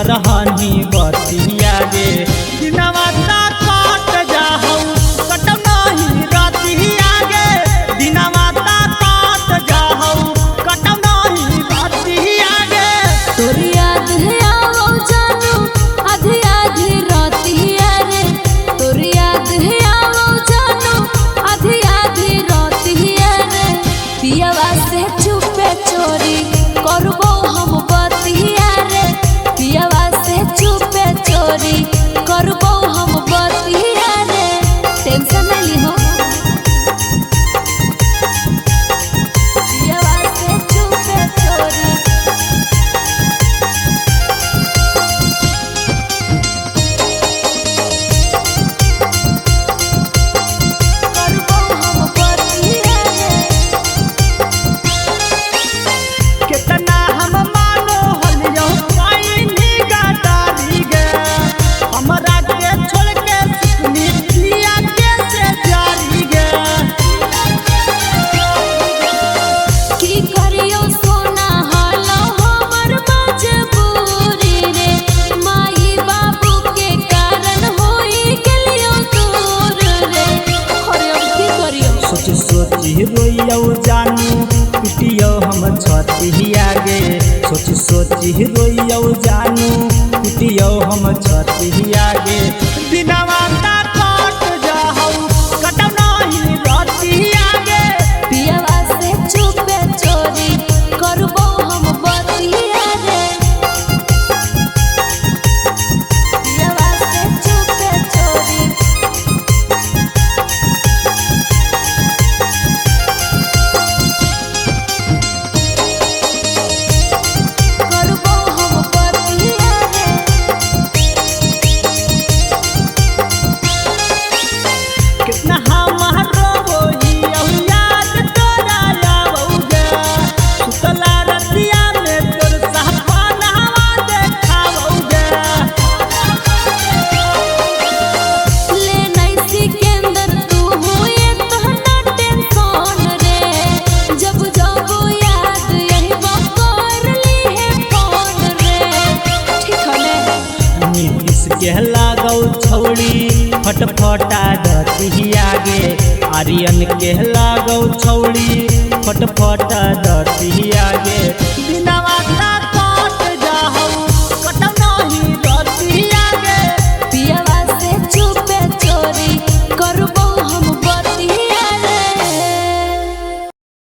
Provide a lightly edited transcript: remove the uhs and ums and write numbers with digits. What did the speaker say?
करहनी बतिया गे दिनवा काट जाहू कटम नहीं रतिया गे दिनवा काट जाहू कटम नहीं रतिया गे तोर याद है आओ जानू आधी आधी रतिया रे तोर याद है आओ जानू आधी आधी रतिया रे पियावा से चुपे चोरी करबो हम बतिया रे पियावा से चुपे चोरी करबो हम बतिया रे टेंशन नहीं ली हो पियावा से चुपे चोरी करबो हम बतिया रे कितना हम मानो हलियो पाइनी गाड़ी गे हमरा के छोड़ के सुनी लिया के से जारी गे की करियो सोना हालो हमर मजबूरी रे माई बाबू के कारण होई गेलियो दूर रे अरे अब की करियो सोच सोची रोइयो जानू पिटियो हम छतिया गे सोच सोची रोइयो जानू पिटियो हम छतिया गे दिनवा काट जाहू कटम नहीं रतिया गे पियावा से चुपे चोरी करबो हम बतिया रे पियावा से चुपे चोरी करबो हम बतिया रे कितना हमारो बोलियो याद तोरा आवौगे सुतला रतिया में तोर सपनावा देखावौगे ले नहीं सिकंदर तू हुए तो ना टेंशन रे जब जब याद यही कर ली है कौन रे ठीक है नीतीश के लागौ छौड़ी फटफटा दतिया गे आर्यन के लागौ छौड़ी फटफटा दतिया गे